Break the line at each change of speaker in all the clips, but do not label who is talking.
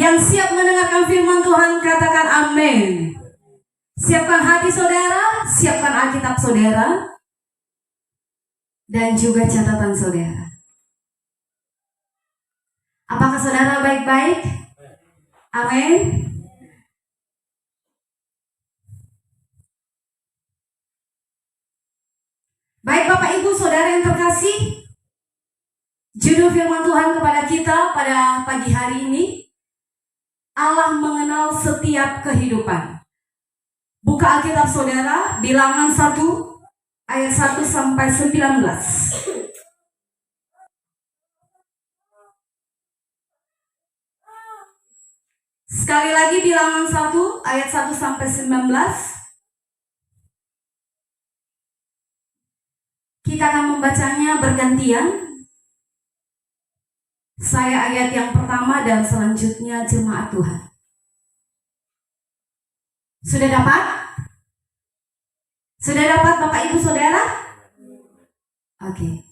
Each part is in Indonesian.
Yang siap mendengarkan firman Tuhan katakan amin. Siapkan hati saudara, siapkan Alkitab saudara, dan juga catatan saudara. Apakah saudara baik-baik? Amin. Baik Bapak Ibu Saudara yang terkasih, judul firman Tuhan kepada kita pada pagi hari ini, Allah mengenal setiap kehidupan. Buka Alkitab saudara, Bilangan 1 ayat 1 sampai 19. Sekali lagi Bilangan 1 ayat 1 sampai 19. Kita akan membacanya bergantian. Saya ayat yang pertama dan selanjutnya jemaat Tuhan. Sudah dapat? Sudah dapat Bapak Ibu Saudara? Oke.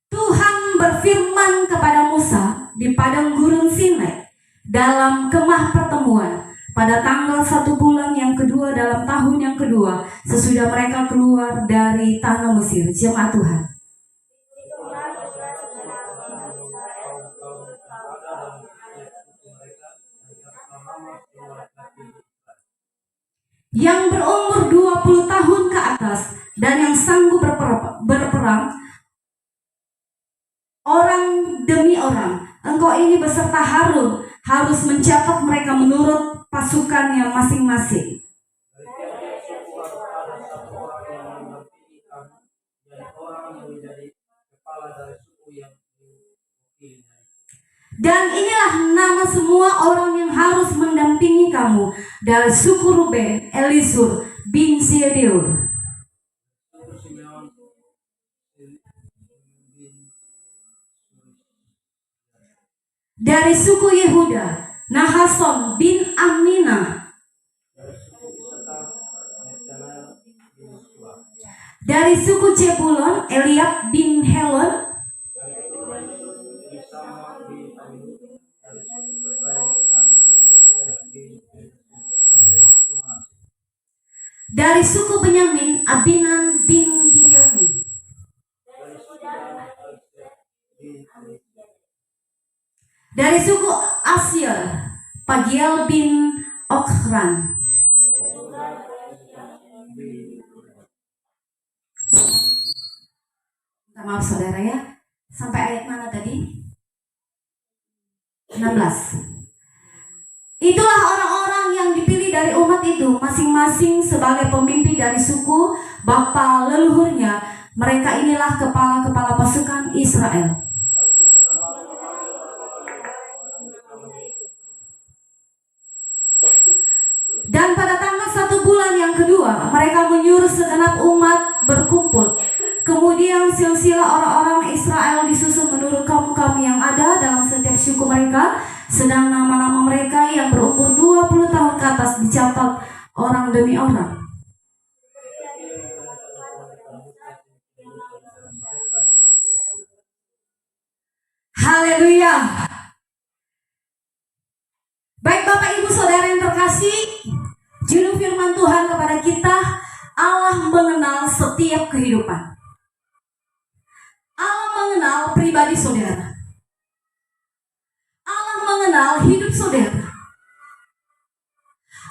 Tuhan berfirman kepada Musa di padang gurun Sinai dalam kemah pertemuan pada tanggal 1 bulan yang kedua dalam tahun yang kedua sesudah mereka keluar dari tanah Mesir. Jemaat Tuhan. Yang berumur 20 tahun ke atas dan yang sanggup berperang orang demi orang. Engkau ini beserta Harun harus mencatat mereka menurut pasukannya masing-masing. Dan inilah nama semua orang yang harus mendampingi kamu. Dari suku Ruben, Elisur bin Sedeur. Dari suku Yehuda, Nahason bin Aminah. Dari suku Zebulon, Eliab bin Helon. Dari suku Benyamin, Abinan bin Gideoni. Dari suku Asyir, Pagiel bin Okran. Maaf saudara ya, sampai ayat mana tadi? 16. Itulah orang-orang yang dipilih dari umat itu, masing-masing sebagai pemimpin dari suku bapa leluhurnya. Mereka inilah kepala-kepala pasukan Israel. Dan pada tanggal 1 bulan yang kedua, mereka menyuruh segenap umat berkumpul. Kemudian silsilah orang-orang Israel disusun menurut kaum-kaum yang ada dalam setiap suku mereka. Sedang nama-nama mereka yang berumur 20 tahun ke atas dicatat orang demi orang. Haleluya. Baik Bapak Ibu Saudara yang terkasih, judul firman Tuhan kepada kita, Allah mengenal setiap kehidupan. Allah mengenal pribadi saudara. Allah mengenal hidup saudara.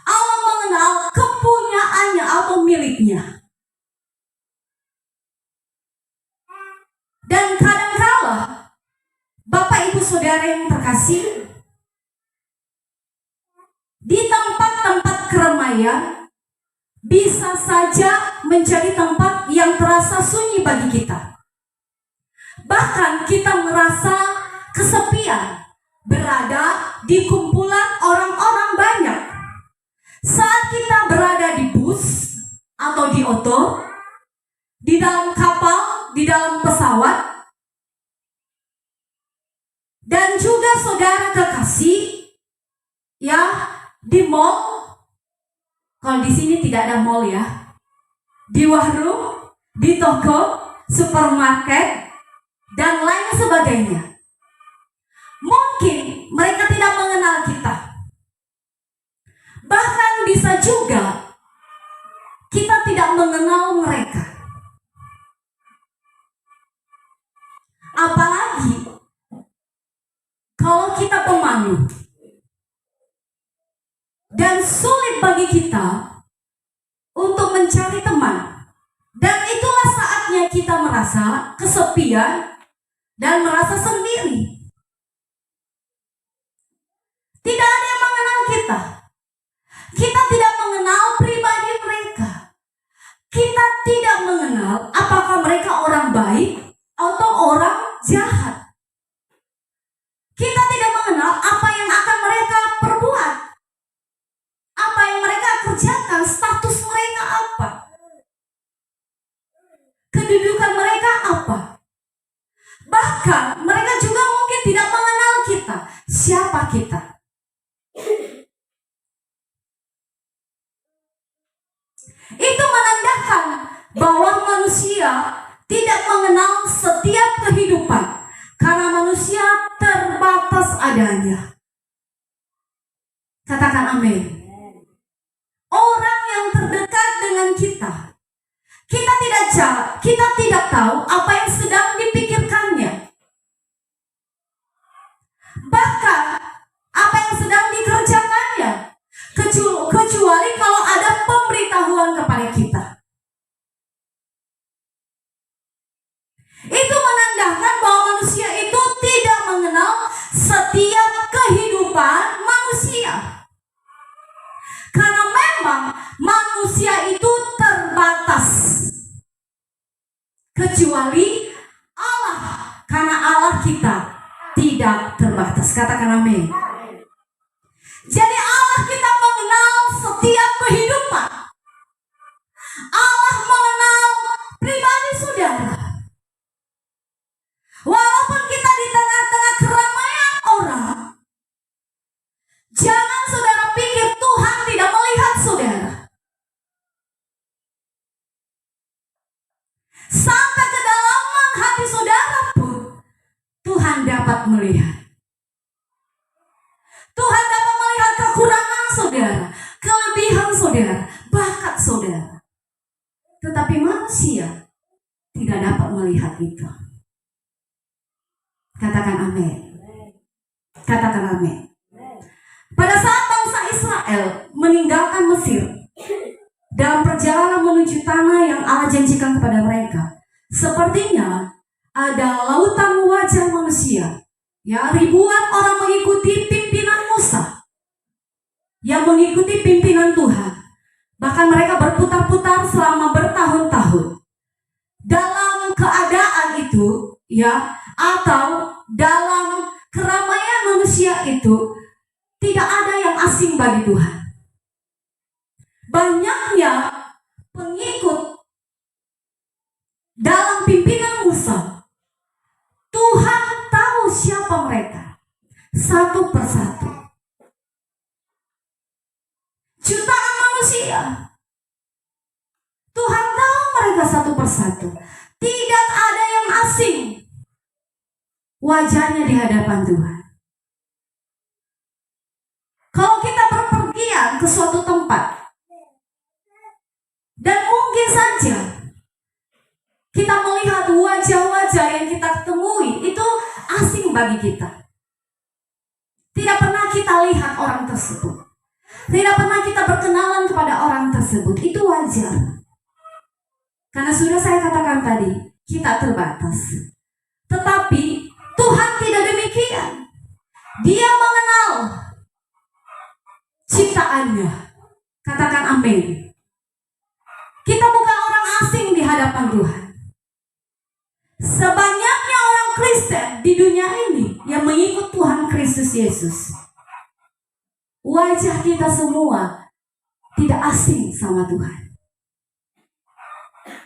Allah mengenal kepunyaannya atau miliknya. Dan kadangkala Bapak Ibu Saudara yang terkasih, di tempat-tempat keramaian bisa saja menjadi tempat yang terasa sunyi bagi kita. Bahkan kita merasa kesepian berada di kumpulan orang-orang banyak. Saat kita berada di bus atau di oto, di dalam kapal, di dalam pesawat, dan juga saudara kekasih, ya, di mall. Kalau di sini tidak ada mall ya. Di warung, di toko, supermarket, dan lain sebagainya. Mungkin bisa juga kita tidak mengenal mereka. Apalagi kalau kita pemalu dan sulit bagi kita untuk mencari teman. Dan itulah saatnya kita merasa kesepian dan merasa sendiri. Tidak ada yang mengenal kita. Kita tidak mengenal pribadi mereka. Kita tidak mengenal apakah mereka orang baik atau orang jahat. Kita tidak mengenal apa yang akan mereka perbuat, apa yang mereka kerjakan, status mereka apa, kedudukan mereka apa. Bahkan mereka juga mungkin tidak mengenal kita, siapa kita. Itu menandakan bahwa manusia tidak mengenal setiap kehidupan, karena manusia terbatas adanya. Katakan amin. Orang yang terdekat dengan kita, kita tidak tahu apa yang sedang dipikirkannya. Bahkan apa yang sedang dikerjakannya, kecuali kalau ada pemberitahuan kepada kita. Itu menandakan bahwa manusia itu tidak mengenal setiap kehidupan manusia. Karena memang manusia itu terbatas, kecuali Allah, karena Allah kita tidak terbatas. Katakan amin. Jadi Allah kita mengenal setiap kehidupan. Allah mengenal pribadi saudara. Walaupun kita di tengah-tengah keramaian orang, jangan saudara pikir Tuhan tidak melihat saudara. Sampai kedalaman hati saudara pun Tuhan dapat melihat. Tuhan dapat melihat kekurangan saudara, kelebihan saudara, bakat saudara. Tetapi manusia tidak dapat melihat itu. Katakan amin. Katakan amin. Pada saat bangsa Israel meninggalkan Mesir dalam perjalanan menuju tanah yang Allah janjikan kepada mereka, sepertinya ada lautan wajah manusia. Ya, ribuan orang mengikuti pimpinan Musa, yang mengikuti pimpinan Tuhan. Bahkan mereka berputar-putar selama bertahun-tahun. Dalam keadaan itu, ya, atau dalam keramaian manusia itu, tidak ada yang asing bagi Tuhan. Banyaknya pengikut dalam pimpinan Musa, Tuhan tahu siapa mereka satu persatu. Jutaan manusia, Tuhan tahu mereka satu persatu. Tidak ada yang asing wajahnya di hadapan Tuhan. Kalau kita berpergian ke suatu tempat, dan mungkin saja kita melihat wajah-wajah yang kita temui itu asing bagi kita. Tidak pernah kita lihat orang tersebut. Tidak pernah kita berkenalan kepada orang tersebut. Itu wajar. Karena sudah saya katakan tadi, kita terbatas. Tetapi Tuhan tidak demikian. Dia mengenal ciptaannya. Katakan amin. Kita bukan orang asing di hadapan Tuhan. Sebanyaknya orang Kristen di dunia ini yang mengikut Tuhan Kristus Yesus, wajah kita semua tidak asing sama Tuhan.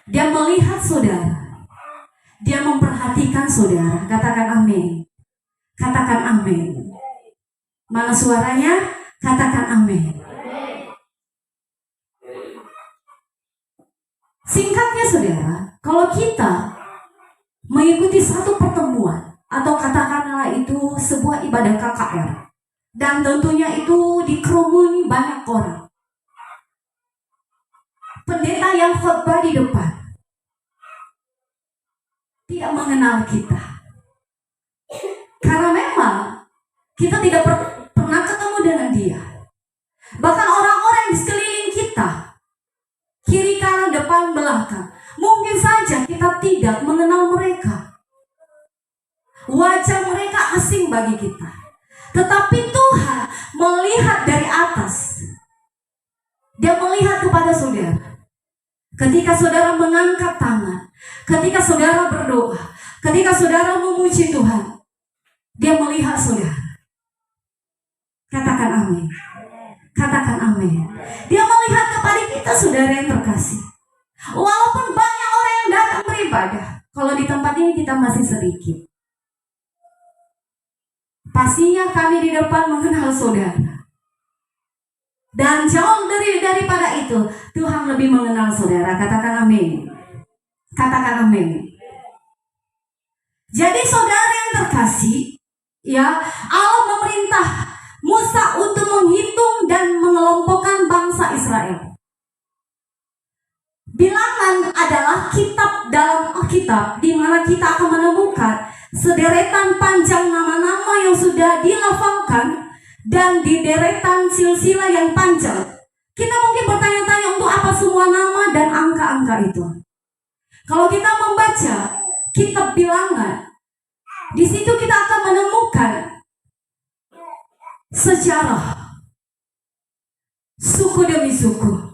Dia melihat saudara. Dia memperhatikan saudara. Katakan amin. Katakan amin. Mana suaranya? Katakan amin. Singkatnya saudara, kalau kita mengikuti satu pertemuan atau katakanlah itu sebuah ibadah KKR, dan tentunya itu dikerumuni banyak orang, pendeta yang khotbah di depan tidak mengenal kita. Karena memang kita tidak pernah ketemu dengan dia. Bahkan orang-orang di sekeliling kita, kiri kanan depan belakang, mungkin saja kita tidak mengenal mereka. Wajah mereka asing bagi kita. Tetapi Tuhan melihat dari atas. Dia melihat kepada saudara. Ketika saudara mengangkat tangan, ketika saudara berdoa, ketika saudara memuji Tuhan, dia melihat saudara. Katakan amin. Katakan amin. Dia melihat kepada kita, saudara yang terkasih. Walaupun banyak orang yang datang beribadah, kalau di tempat ini kita masih sedikit. Pastinya kami di depan mengenal saudara. Dan jauh daripada itu, Tuhan lebih mengenal saudara. Katakan amin. Katakan amin. Jadi saudara yang terkasih, ya, Allah memerintah Musa untuk menghitung dan mengelompokkan bangsa Israel. Bilangan adalah kitab dalam Alkitab di mana kita akan menemukan sederetan panjang nama-nama yang sudah dilafalkan dan di deretan silsilah yang panjang. Kita mungkin bertanya-tanya untuk apa semua nama dan angka-angka itu. Kalau kita membaca kitab bilangan, di situ kita akan menemukan sejarah suku demi suku.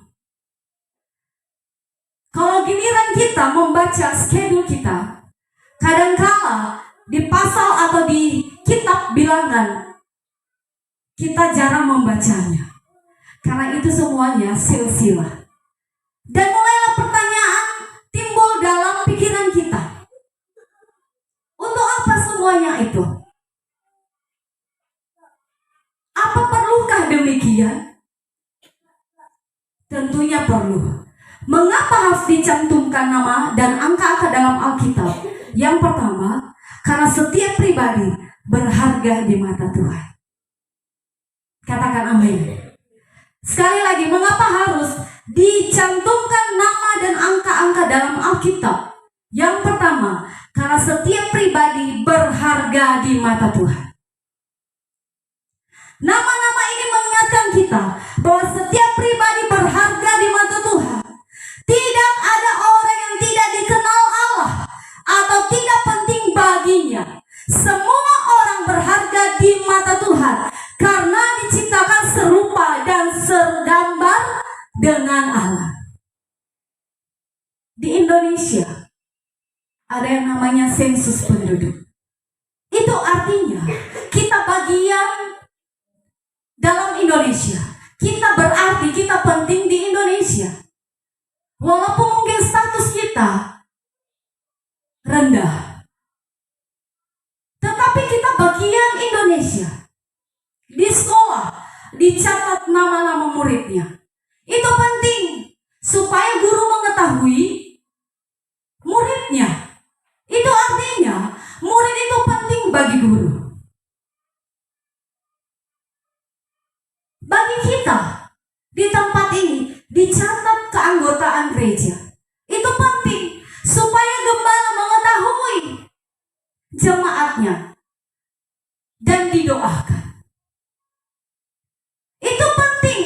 Kalau giliran kita membaca schedule kita, kadangkala di pasal atau di kitab bilangan kita jarang membacanya, karena itu semuanya silsilah. Dan mulailah pertanyaan timbul dalam pikiran kita, untuk apa semuanya itu? Apa perlukah demikian? Tentunya perlu. Mengapa harus dicantumkan nama dan angka-angka dalam Alkitab? Yang pertama, karena setiap pribadi berharga di mata Tuhan. Katakan amin. Sekali lagi, mengapa harus dicantumkan nama dan angka-angka dalam Alkitab? Yang pertama, karena setiap pribadi berharga di mata Tuhan. Nama-nama ini mengingatkan kita bahwa setiap pribadi berharga di mata Tuhan. Tidak ada orang yang tidak dikenal Allah atau tidak penting baginya. Semua orang berharga di mata Tuhan karena diciptakan serupa dan segambar dengan Allah. Di Indonesia ada yang namanya sensus penduduk. Itu artinya kita bagian dalam Indonesia. Kita berarti, kita penting di Indonesia. Walaupun mungkin status kita rendah, tetapi kita bagian Indonesia. Di sekolah dicatat nama-nama muridnya. Itu penting supaya guru mengetahui muridnya. Itu artinya murid itu penting bagi guru. Bagi kita di tempat ini dicatat keanggotaan gereja. Itu penting supaya gembala mengetahui jemaatnya dan didoakan. Itu penting.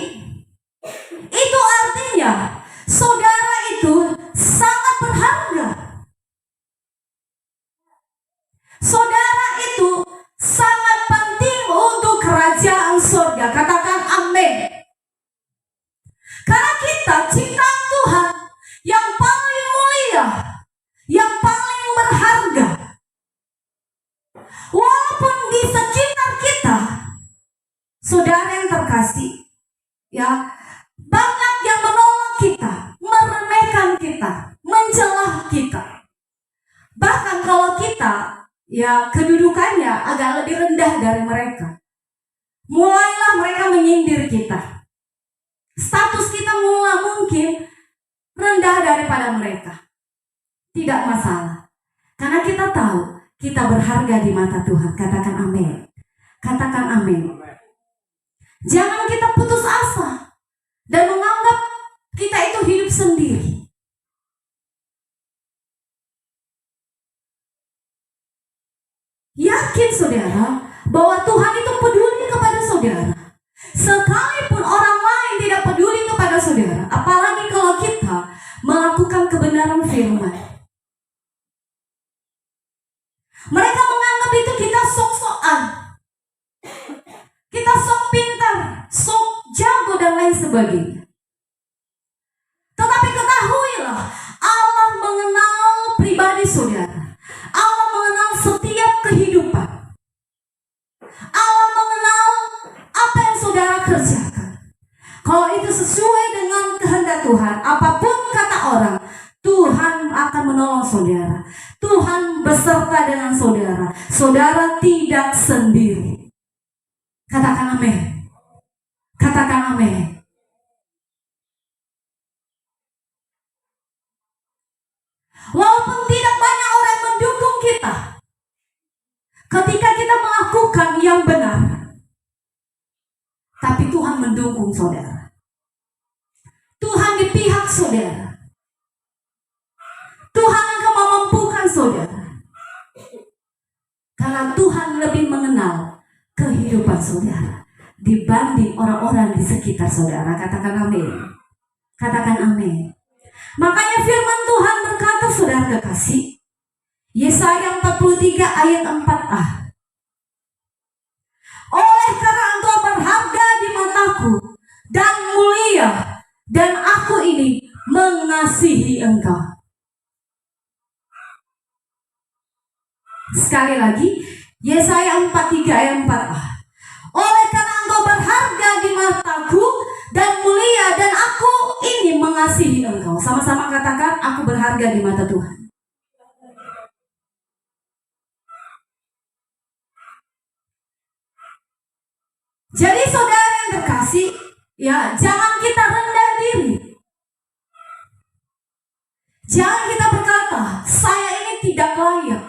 Itu artinya saudara itu sangat berharga. Saudara itu sangat penting untuk kerajaan surga. Katakan amin. Karena kita ciptaan Tuhan yang paling mulia, yang paling berharga. Walaupun di sekitar kita, saudara yang terkasih, ya, banyak yang menolak kita, meremehkan kita, mencela kita. Bahkan kalau kita, ya, kedudukannya agak lebih rendah dari mereka, mulailah mereka menyindir kita. Status kita mulai mungkin rendah daripada mereka. Tidak masalah. Karena kita tahu kita berharga di mata Tuhan. Katakan amin. Katakan amin. Jangan kita putus asa dan menganggap kita itu hidup sendiri. Yakin saudara bahwa Tuhan itu peduli kepada saudara. Sekalipun orang lain tidak peduli kepada saudara, apalagi kalau kita melakukan kebenaran firman. Mereka menganggap itu kita sok-sokan, kita sok pintar, sok jago dan lain sebagainya. Tetapi ketahuilah, Allah mengenal pribadi saudara. Allah mengenal setiap kehidupan. Allah mengenal apa yang saudara kerjakan. Kalau itu sesuai dengan kehendak Tuhan, apapun kata orang, Tuhan akan menolong saudara. Tuhan beserta dengan saudara. Saudara tidak sendiri. Katakan amin. Katakan amin. Walaupun tidak banyak orang mendukung kita ketika kita melakukan yang benar, tapi Tuhan mendukung saudara. Tuhan di pihak saudara. Tuhan akan memampukan saudara. Karena Tuhan lebih mengenal kehidupan saudara dibanding orang-orang di sekitar saudara. Katakan amin. Katakan amin. Makanya firman Tuhan berkata, saudara kekasih, Yesaya 43 ayat 4a. Oleh karena engkau berharga di mataku dan mulia, dan aku ini mengasihi engkau. Sekali lagi, Yesaya 43 ayat 4a. Oleh karena engkau berharga di mataku dan mulia, dan aku ini mengasihi engkau. Sama-sama katakan, aku berharga di mata Tuhan. Jadi saudara yang terkasih, ya jangan kita rendah diri. Jangan kita berkata, saya ini tidak layak.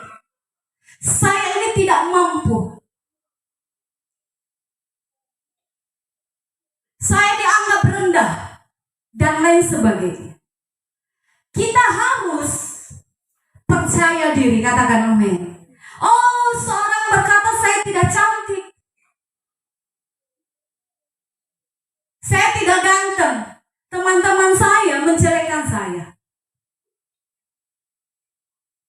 Saya ini tidak mampu. Saya dianggap rendah dan lain sebagainya. Kita harus percaya diri, katakan amin. Oh, seorang berkata saya tidak cantik, saya tidak ganteng, teman-teman saya menjelekkan saya.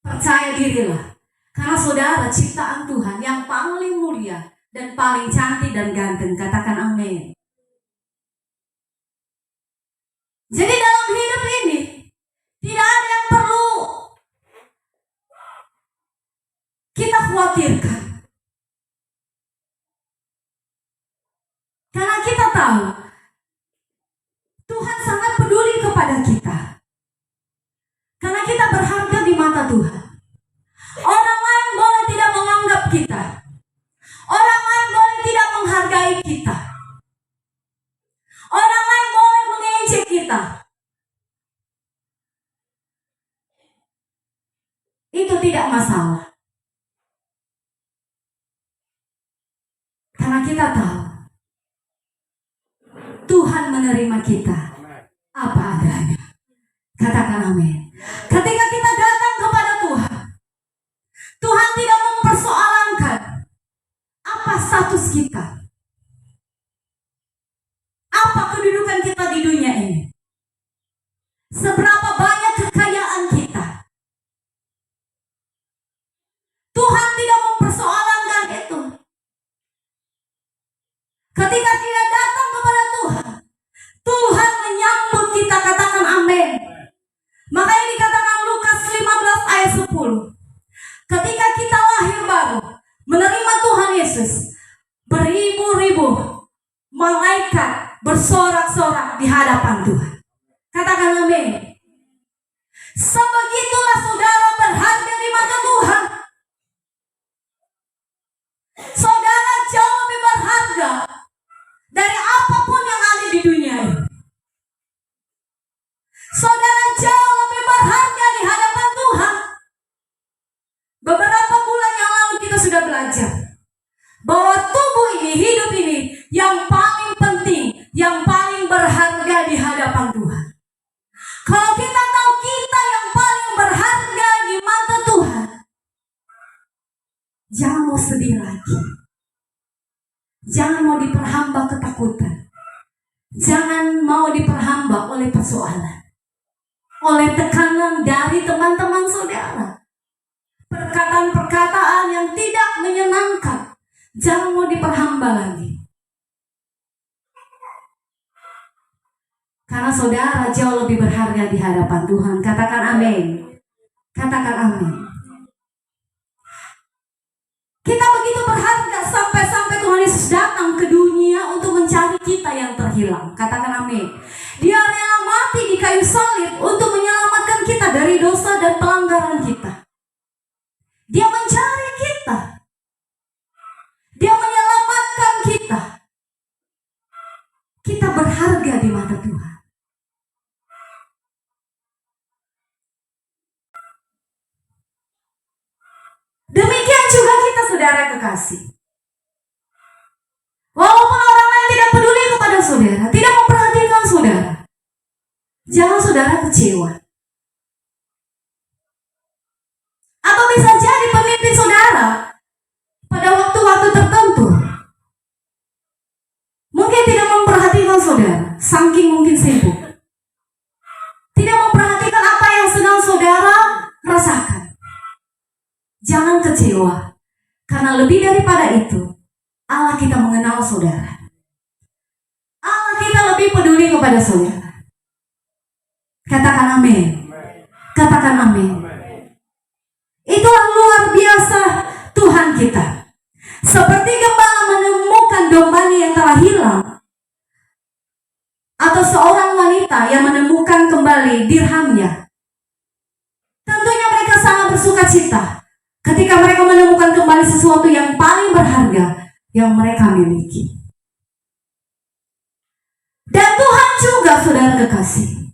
Percaya dirilah, karena saudara ciptaan Tuhan yang paling mulia dan paling cantik dan ganteng, katakan amin. Jadi dalam hidup ini tidak ada yang perlu kita khawatirkan. Karena kita tahu Tuhan sangat peduli kepada kita. Karena kita berharga di mata Tuhan. Orang lain boleh tidak menganggap kita. Orang lain boleh tidak menghargai kita. Orang lain boleh mengejek kita. Itu tidak masalah. Karena kita tahu Tuhan menerima kita apa adanya. Katakan amin. Ketika kita datang kepada Tuhan, Tuhan tidak mempersoalkan apa status kita, apa kedudukan kita di dunia ini, seberapa banyak kekayaan kita. Tuhan tidak mempersoalkan itu. Ketika kita datang kepada Tuhan, Tuhan menyambut kita, katakan amin. Makanya dikatakan Lukas 15 ayat 10. Ketika kita lahir baru, menerima Tuhan Yesus, beribu-ribu malaikat bersorak-sorak di hadapan Tuhan. Katakan amin. Sebegitulah saudara berharga di mata Tuhan. Saudara jauh lebih berharga dari apapun yang ada di dunia ini. Saudara jauh lebih berharga di hadapan Tuhan. Beberapa bulan yang lalu kita sudah belajar bahwa tubuh ini, hidup ini yang paling penting, yang paling berharga di hadapan Tuhan. Jangan mau sedih lagi. Jangan mau diperhamba ketakutan. Jangan mau diperhamba oleh persoalan, oleh tekanan dari teman-teman saudara, perkataan-perkataan yang tidak menyenangkan. Jangan mau diperhamba lagi. Karena saudara jauh lebih berharga di hadapan Tuhan. Katakan amin. Katakan amin. Kita begitu berharga sampai Tuhan Yesus datang ke dunia untuk mencari kita yang terhilang. Katakan amin. Dia rela mati di kayu salib untuk menyelamatkan kita dari dosa dan pelanggaran kita. Dia mencari kita. Dia menyelamatkan kita. Kita berharga di mata Tuhan. Demikian juga kita, saudara kekasih. Walaupun orang lain tidak peduli kepada saudara, tidak memperhatikan saudara, jangan saudara kecewa. Atau bisa jadi pemimpin saudara pada waktu-waktu tertentu mungkin tidak memperhatikan saudara, saking mungkin sibuk. Tidak memperhatikan apa yang sedang saudara rasakan. Jangan kecewa, karena lebih daripada itu, Allah kita mengenal saudara. Allah kita lebih peduli kepada saudara. Katakan amin. Katakan amin. Itulah luar biasa Tuhan kita. Seperti gembala menemukan dombanya yang telah hilang, atau seorang wanita yang menemukan kembali dirhamnya. Tentunya mereka sangat bersuka cita ketika mereka menemukan kembali sesuatu yang paling berharga yang mereka miliki. Dan Tuhan juga, saudara kekasih,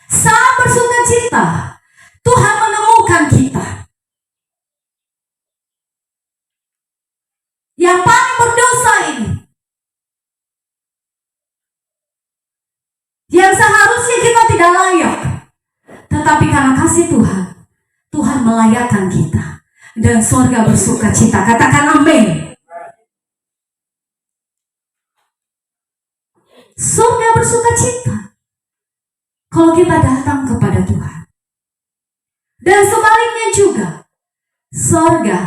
sangat bersuka cita Tuhan menemukan kita yang paling berdosa ini, yang seharusnya kita tidak layak, tetapi karena kasih Tuhan, Tuhan melayakkan kita. Dan surga bersuka cita. Katakan amin. Surga bersuka cita kalau kita datang kepada Tuhan. Dan sebaliknya juga, surga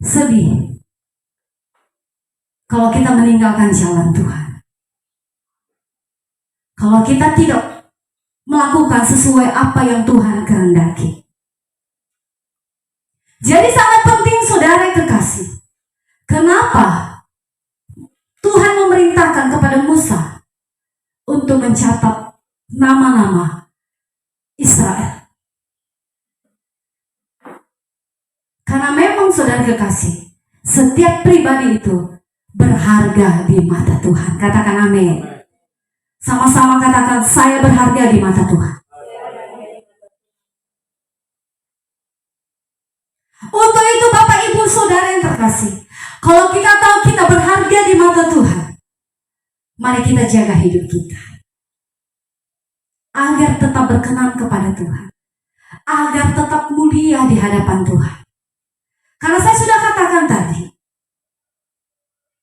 sedih kalau kita meninggalkan jalan Tuhan. Kalau kita tidak melakukan sesuai apa yang Tuhan kehendaki. Jadi sangat penting, saudara kekasih. Kenapa Tuhan memerintahkan kepada Musa untuk mencatat nama-nama Israel? Karena memang, saudara kekasih, setiap pribadi itu berharga di mata Tuhan. Katakan amin. Sama-sama katakan, saya berharga di mata Tuhan. Untuk itu Bapak Ibu Saudara yang terkasih, kalau kita tahu kita berharga di mata Tuhan, mari kita jaga hidup kita agar tetap berkenan kepada Tuhan, agar tetap mulia di hadapan Tuhan. Karena saya sudah katakan tadi,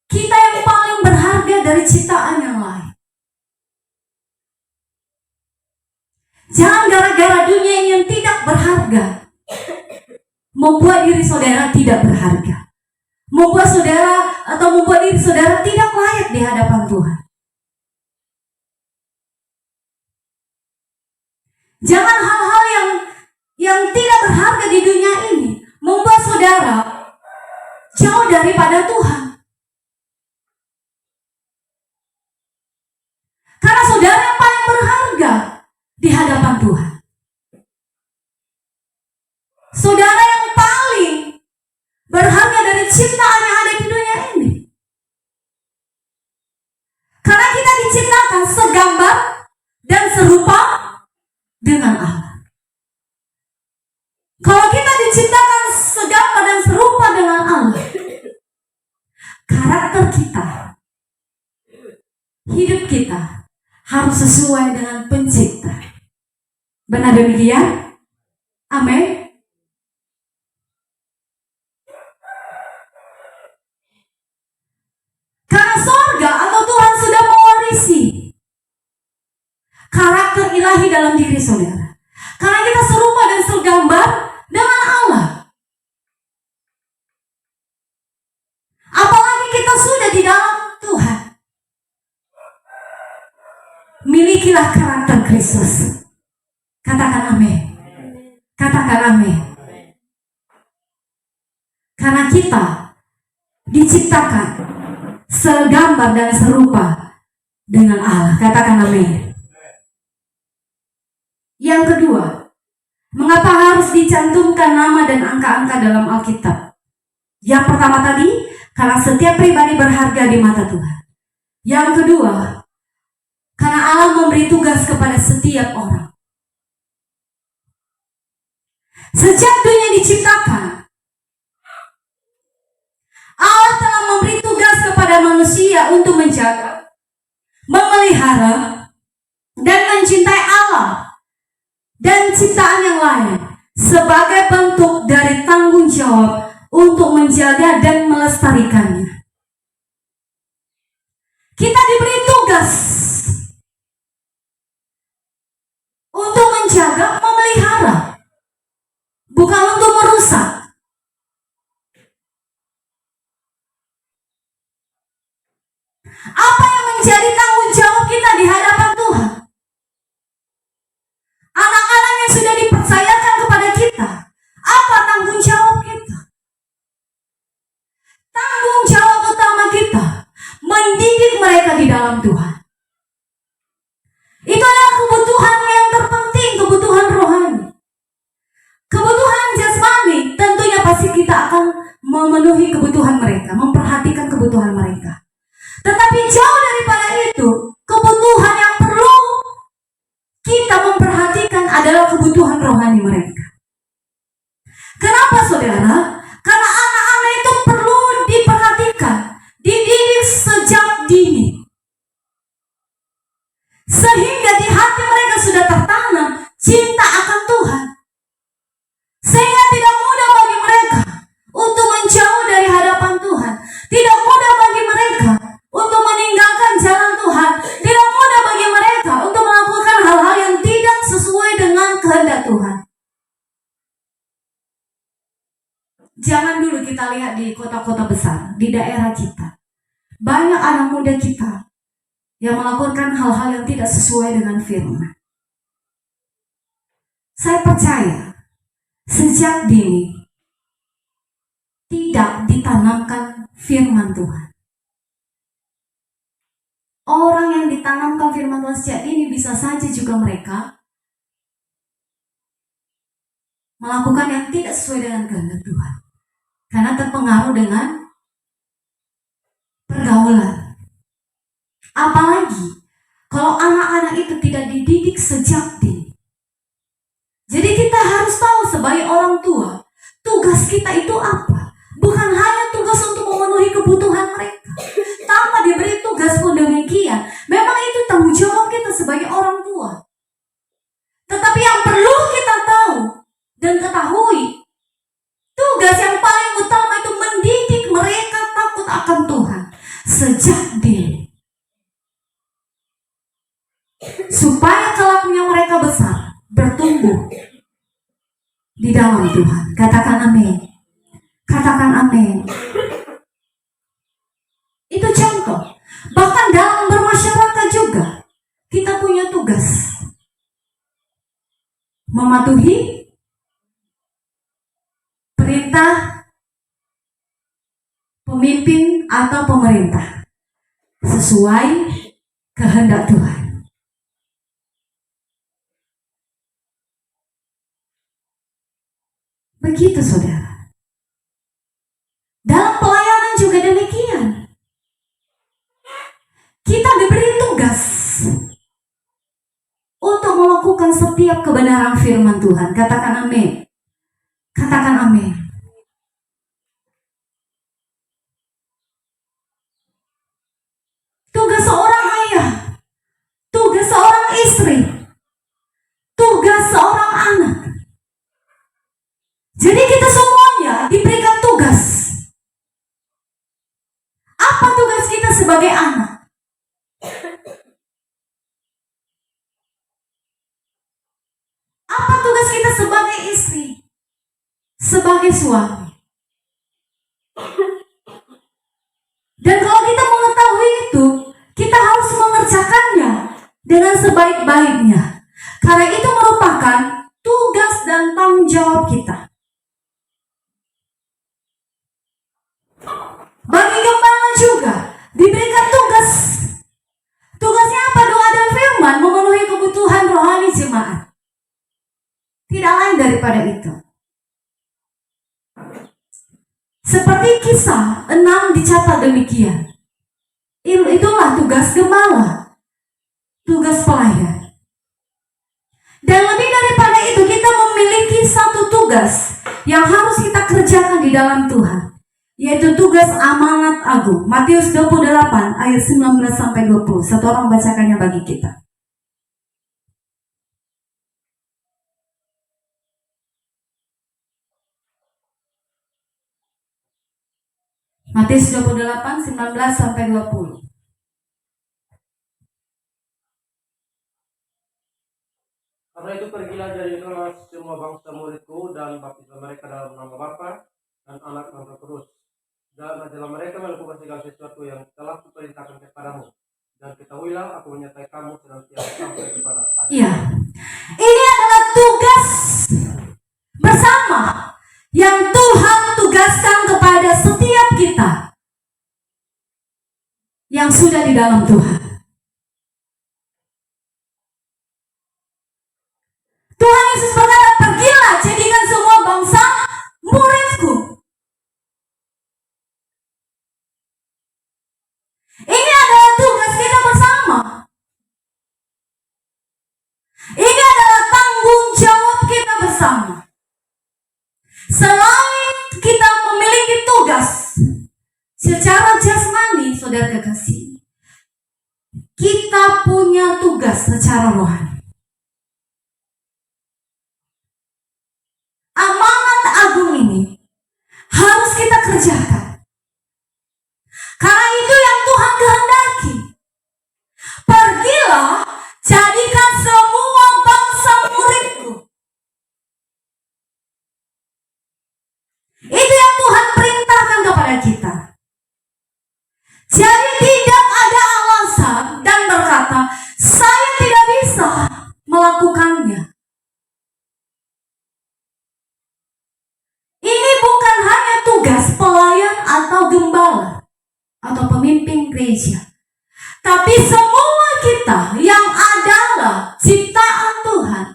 kita yang paling berharga dari ciptaan yang lain. Jangan gara-gara dunia ini yang tidak berharga membuat diri saudara tidak berharga, membuat saudara atau membuat diri saudara tidak layak di hadapan Tuhan. Jangan hal-hal yang tidak berharga di dunia ini membuat saudara jauh daripada Tuhan. Karena saudara yang paling berharga di hadapan Tuhan. Saudara yang paling berharga dari ciptaan yang ada di dunia ini. Karena kita diciptakan segambar dan serupa dengan Allah. Kalau kita diciptakan segambar dan serupa dengan Allah, karakter kita, hidup kita harus sesuai dengan pencipta. Benar demikian? Amin. diri saudara. Karena kita serupa dan segambar dengan Allah. Apalagi kita sudah di dalam Tuhan. Milikilah karakter Kristus. Katakan amin. Katakan amin. Karena kita diciptakan segambar dan serupa dengan Allah. Katakan amin. Yang kedua, mengapa harus dicantumkan nama dan angka-angka dalam Alkitab? Yang pertama tadi, karena setiap pribadi berharga di mata Tuhan. Yang kedua, karena Allah memberi tugas kepada setiap orang. Sejak dunia diciptakan, Allah telah memberi tugas kepada manusia untuk menjaga, memelihara, dan mencintai Allah dan ciptaan yang lain sebagai bentuk dari tanggung jawab untuk menjaga dan melestarikannya. Kita diberi tugas untuk menjaga, memelihara, bukan untuk merusak. Apa yang menjadi tanggung jawab kita di hadapan Tuhan? Anak-anak yang sudah dipercayakan kepada kita, apa tanggung jawab kita? Tanggung jawab utama kita mendidik mereka di dalam Tuhan. Itu adalah kebutuhan yang terpenting, kebutuhan rohani. Kebutuhan jasmani tentunya pasti kita akan memenuhi kebutuhan mereka, memperhatikan kebutuhan mereka. Tetapi jauh daripada itu, kebutuhan yang perlu kita memperhatikan adalah kebutuhan rohani mereka. Kenapa saudara? Karena anak-anak itu perlu diperhatikan, dididik sejak dini. Sehingga di hati mereka sudah tertanam cinta akan Tuhan. Sehingga tidak mudah bagi mereka untuk menjauh dari hadapan Tuhan. Tidak mudah bagi mereka untuk meninggalkan jalan Tuhan. Tidak mudah bagi mereka untuk melakukan hal-hal yang tidak sesuai dengan kehendak Tuhan. Jangan dulu kita lihat di kota-kota besar, di daerah kita. Banyak anak muda kita yang melakukan hal-hal yang tidak sesuai dengan firman. Saya percaya sejak dini tidak ditanamkan firman Tuhan. Orang yang ditanamkan firman Tuhan sejak dini bisa saja juga mereka melakukan yang tidak sesuai dengan kehendak Tuhan. Karena terpengaruh dengan pergaulan. Apalagi kalau anak-anak itu tidak dididik sejak dini. Jadi kita harus tahu sebagai orang tua, tugas kita itu apa? Bukan hanya tugas untuk memenuhi kebutuhan mereka. Tanpa diberi tugas pun demikian. Memang itu tanggung jawab kita sebagai orang tua. Tetapi yang perlu kita tahu dan ketahui, tugas yang paling utama itu mendidik mereka takut akan Tuhan sejak dini. Supaya kelaknya mereka besar, bertumbuh di dalam Tuhan. Katakan amin. Katakan amin. Itu contoh. Bahkan dalam bermasyarakat juga kita punya tugas mematuhi perintah pemimpin atau pemerintah sesuai kehendak Tuhan. Begitu saudara. Dalam pelayanan juga demikian. Kita diberi tugas untuk melakukan setiap kebenaran firman Tuhan. Katakan amin. Katakan amin. Tugas seorang ayah, tugas seorang istri, tugas seorang anak. Jadi kita semuanya diberikan tugas. Apa tugas kita sebagai anak? sebagai suami. Dan kalau kita mengetahui itu, kita harus mengerjakannya dengan sebaik-baiknya. Karena itu merupakan tugas dan tanggung jawab kita. Bagi gembala juga diberikan tugas. Tugasnya apa? Doa dan firman, memenuhi kebutuhan rohani jemaat. Tidak lain daripada itu. Seperti Kisah 6 dicatat demikian. Itulah tugas gembala, tugas pelayan. Dan lebih daripada itu, kita memiliki satu tugas yang harus kita kerjakan di dalam Tuhan, yaitu tugas amanat agung. Matius 28 ayat 19-20. Satu orang bacakannya bagi kita. Matius 28, 19-20.
Karena itu pergilah jadikanlah semua bangsa muridku dan baptislah mereka dalam nama Bapa dan Anak dan Roh Kudus. Dan ajarlah mereka melakukan segala sesuatu yang telah kuperintahkan kepadamu. Dan ketahuilah aku menyertai kamu senantiasa sampai kepada akhir.
Iya. Ini adalah tugas bersama yang Tuhan tugaskan kepada setiap kita yang sudah di dalam Tuhan. Tuhan Yesus berkata, pergilah jadikan semua bangsa muridku. Ini adalah tugas kita bersama. Ini adalah tanggung jawab kita bersama. Selain kita memiliki tugas secara jasmani, saudara kekasih, kita punya tugas secara rohani. Amanat agung ini harus kita kerjakan. Karena itu yang Tuhan kehendaki. Pergilah, jadikan semua bangsa muridku. Itu yang Tuhan perintahkan kepada kita. Jadi tidak ada alasan dan berkata, saya tidak bisa melakukannya. Ini bukan hanya tugas pelayan atau gembala atau pemimpin gereja, tapi semua kita yang adalah ciptaan Tuhan,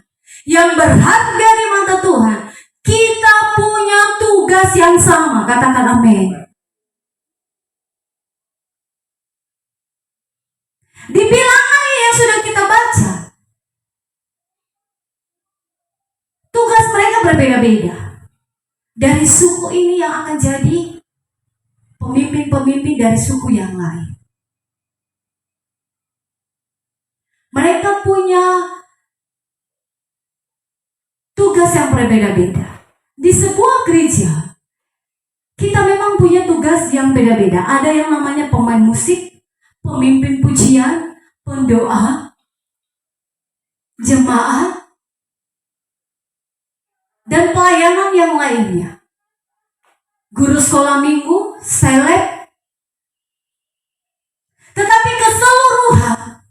yang berharga di mata Tuhan, kita punya tugas yang sama. Katakan amin. Di bilangan yang sudah kita baca, tugas mereka berbeda-beda. Dari suku ini yang akan jadi pemimpin-pemimpin dari suku yang lain. Mereka punya tugas yang berbeda-beda. Di sebuah gereja, kita memang punya tugas yang beda-beda. Ada yang namanya pemain musik, pemimpin pujian, pendoa, jemaat, dan pelayanan yang lainnya. Guru sekolah minggu, seleb. Tetapi keseluruhan,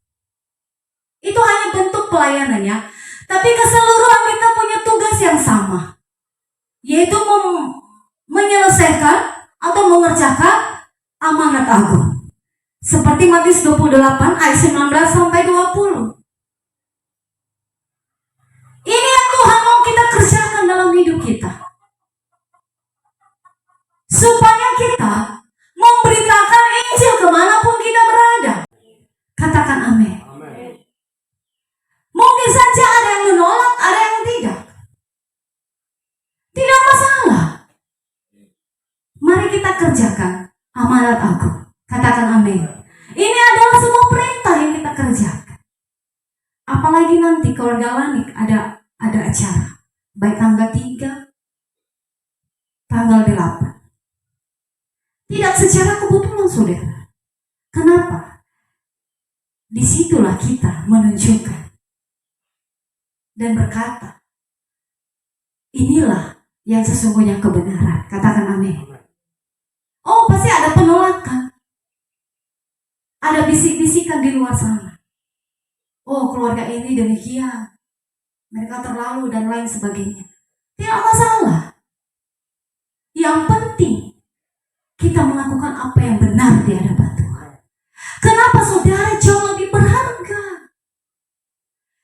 itu hanya bentuk pelayanannya. Tapi keseluruhan kita punya tugas yang sama, yaitu menyelesaikan atau mengerjakan amanat agung. Seperti Matius 28 ayat 19-20. Ini yang Tuhan mau kita kerjakan dalam hidup kita, supaya kita memberitakan Injil kemanapun kita berada. Katakan amin. Mungkin saja ada yang menolak, ada yang tidak. Tidak masalah. Mari kita kerjakan amanat agung. Katakan amin. Ini adalah sebuah perintah yang kita kerjakan. Apalagi nanti keluarga Lanik ada acara, baik tanggal 3, tanggal 8. Tidak secara kebetulan, saudara. Kenapa? Disitulah kita menunjukkan dan berkata, inilah yang sesungguhnya kebenaran. Katakan amin. Oh, pasti ada penolakan. Ada bisik-bisikan di luar sana. Oh, keluarga ini demikian. Mereka terlalu dan lain sebagainya. Tidak masalah. Yang penting kita melakukan apa yang benar di hadapan Tuhan. Kenapa saudara jauh lebih berharga?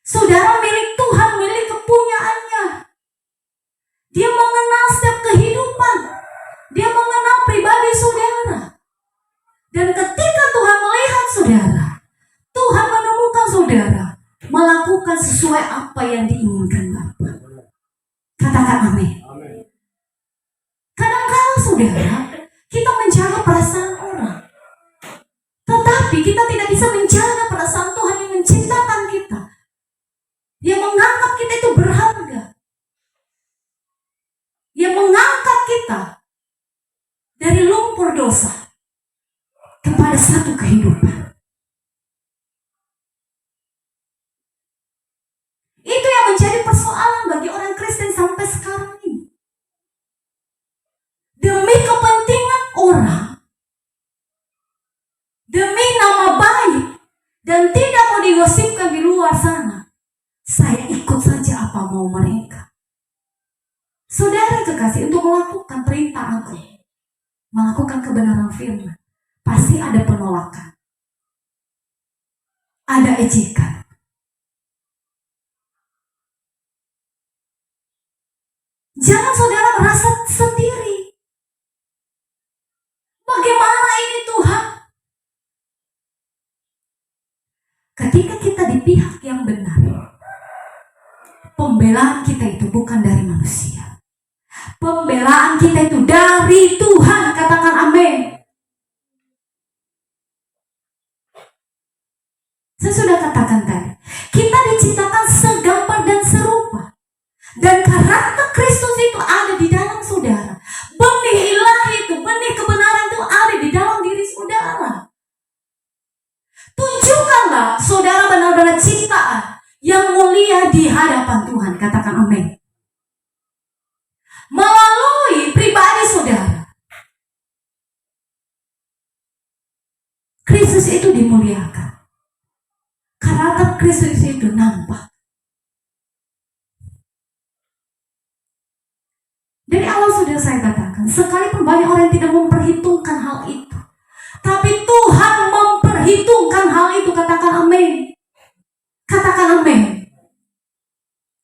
Saudara milik Tuhan, milik kepunyaannya. Dia mengenal setiap kehidupan. Dia mengenal pribadi saudara. Dan ketika Tuhan melihat saudara, Tuhan menemukan saudara melakukan sesuai apa yang diinginkan Bapa. Katakan amin. Kadang-kadang saudara, kita menjaga perasaan orang. Tetapi kita tidak bisa menjaga perasaan Tuhan yang menciptakan kita. Yang menganggap kita itu berharga. Yang mengangkat kita dari lumpur dosa kepada satu kehidupan. Itu yang menjadi persoalan bagi orang Kristen sampai sekarang ini. Demi kepentingan orang, demi nama baik, dan tidak mau digosipkan di luar sana, saya ikut saja apa mau mereka. Saudara kekasih, untuk melakukan perintah aku, melakukan kebenaran firman, pasti ada penolakan, ada ejekan. Jangan saudara merasa sendiri. Bagaimana ini Tuhan? Ketika kita di pihak yang benar, pembelaan kita itu bukan dari manusia. Pembelaan kita itu dari Tuhan. Katakan amin. Saya sudah katakan tadi, kita diciptakan segambar dan serupa. Dan karakter Kristus itu ada di dalam saudara. Benih ilahi itu, benih kebenaran itu ada di dalam diri saudara. Tunjukkanlah saudara benar-benar ciptaan yang mulia di hadapan Tuhan. Katakan amin. Melalui pribadi saudara, Kristus itu dimuliakan. Karakter Kristus itu nampak. Dari awal sudah saya katakan, sekalipun banyak orang yang tidak memperhitungkan hal itu, tapi Tuhan memperhitungkan hal itu. Katakan amin. Katakan amin.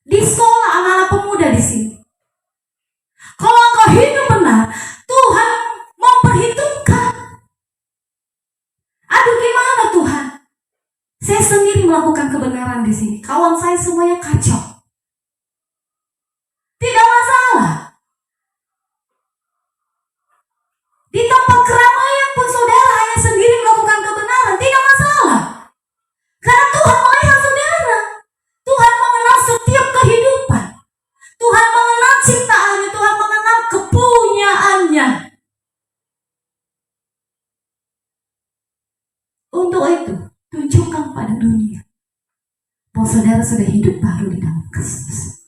Di sekolah anak-anak pemuda di sini, kalau engkau hidup benar, Tuhan memperhitungkan. Aduh, gimana Tuhan? Saya sendiri melakukan kebenaran di sini. Kawan saya semuanya kacau. Tidak masalah. Di tempat keramaian pun saudara hanya sendiri melakukan kebenaran. Tidak masalah. Karena Tuhan melihat saudara. Tuhan mengenal setiap kehidupan. Tuhan mengenal ciptaannya. Tuhan mengenal kepunyaannya. Untuk itu, tunjukkan pada dunia bahwa saudara sudah hidup baru di dalam Kristus.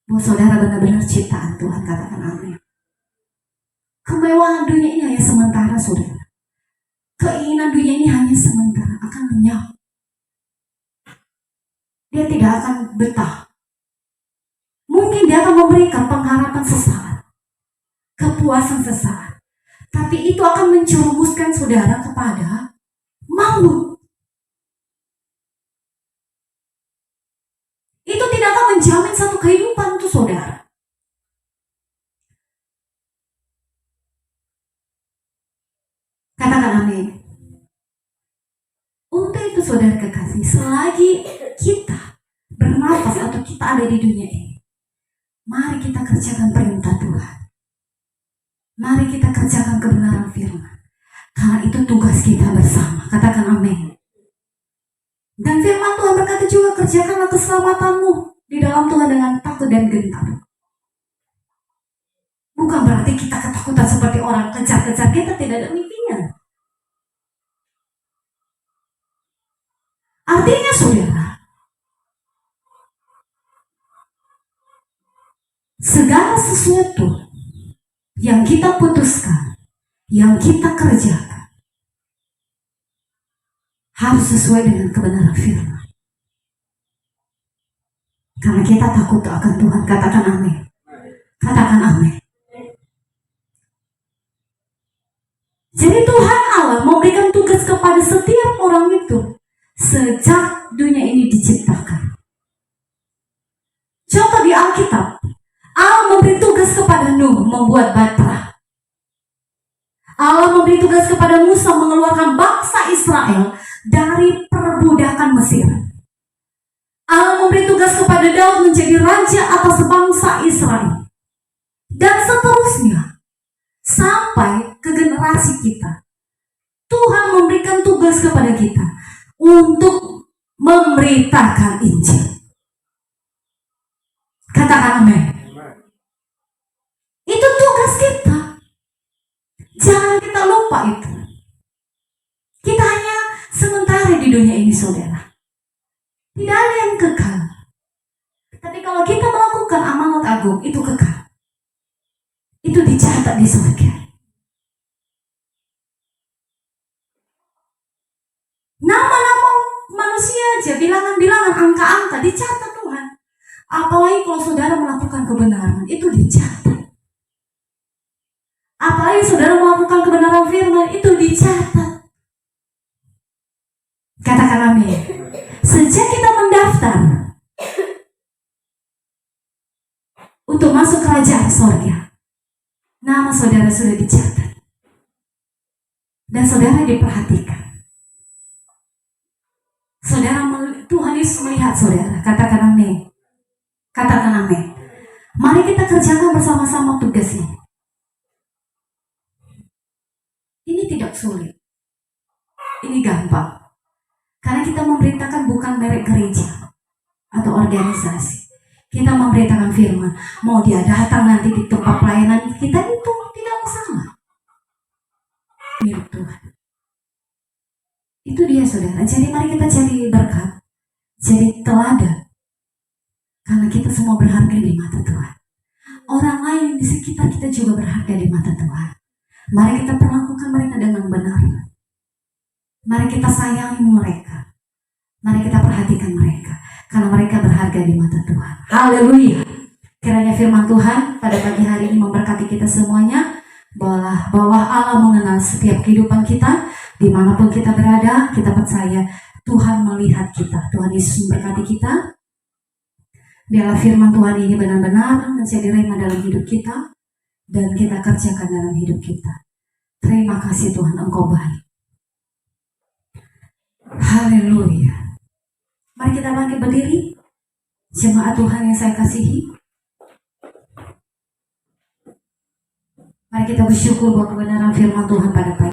Bahwa saudara benar-benar ciptaan Tuhan. Katakan amin. Kemewahan dunia ini hanya sementara, saudara. Keinginan dunia ini hanya sementara, akan lenyap. Dia tidak akan betah. Mungkin dia akan memberikan pengharapan sesaat, kepuasan sesaat, tapi itu akan menjerumuskan saudara kepada maut. Itu tidak akan menjamin satu kehidupan untuk saudara. Katakan amin. Untuk itu saudara kekasih, selagi kita bernafas atau kita ada di dunia ini, mari kita kerjakan perintah Tuhan. Mari kita kerjakan kebenaran firman. Karena itu tugas kita bersama. Katakan amin. Dan firman Tuhan berkata juga, kerjakanlah keselamatanmu di dalam Tuhan dengan takut dan gentar. Bukan berarti kita ketakutan seperti orang kejar-kejar. Kita tidak demikian. Artinya saudara, segala sesuatu yang kita putuskan, yang kita kerjakan, harus sesuai dengan kebenaran firman. Karena kita takut akan Tuhan. Katakan amin. Katakan amin. Jadi Tuhan Allah memberikan tugas kepada setiap orang itu sejak dunia ini diciptakan. Contoh di Alkitab, Allah memberi tugas kepada Nuh membuat batra. Allah memberi tugas kepada Musa mengeluarkan bangsa Israel dari perbudakan Mesir. Allah memberi tugas kepada Daud menjadi raja atas bangsa Israel. Dan seterusnya, sampai ke generasi kita. Tuhan memberikan tugas kepada kita untuk memberitakan Injil. Katakan amin. Itu tugas kita. Jangan kita lupa itu. Kita hanya sementara di dunia ini, saudara. Tidak ada yang kekal. Tapi kalau kita melakukan amanat agung, itu kekal. Itu dicatat di surga. Nama-nama manusia aja, bilangan-bilangan, angka-angka dicatat Tuhan. Apalagi kalau saudara melakukan kebenaran, itu dicatat. Apalagi saudara melakukan kebenaran firman, itu dicatat. Katakan amin. Sejak kita mendaftar untuk masuk kerajaan sorga, nama saudara sudah dicatat. Dan saudara diperhatikan. Tuhan Yesus melihat saudara. Katakan amin. Katakan amin. Mari kita kerjakan bersama-sama tugas ini. Ini tidak sulit. Ini gampang. Karena kita memberitakan bukan merek gereja atau organisasi. Kita memberitakan firman. Mau dia datang nanti di tempat pelayanan kita, itu tidak masalah. Milik Tuhan. Itu dia saudara. Jadi mari kita jadi berkat. Jadi teladan. Karena kita semua berharga di mata Tuhan. Orang lain di sekitar kita juga berharga di mata Tuhan. Mari kita perlakukan mereka dengan benar. Mari kita sayangi mereka. Mari kita perhatikan mereka. Karena mereka berharga di mata Tuhan. Haleluya. Kiranya firman Tuhan pada pagi hari ini memberkati kita semuanya. Bahwa Allah mengenal setiap kehidupan kita. Dimanapun kita berada, kita percaya Tuhan melihat kita. Tuhan Yesus memberkati kita. Biarlah firman Tuhan ini benar-benar menjadi rema dalam hidup kita. Dan kita kerjakan dalam hidup kita. Terima kasih Tuhan, Engkau baik. Haleluya. Mari kita bangkit berdiri. Jemaat Tuhan yang saya kasihi. Mari kita bersyukur bahwa kebenaran firman Tuhan pada pagi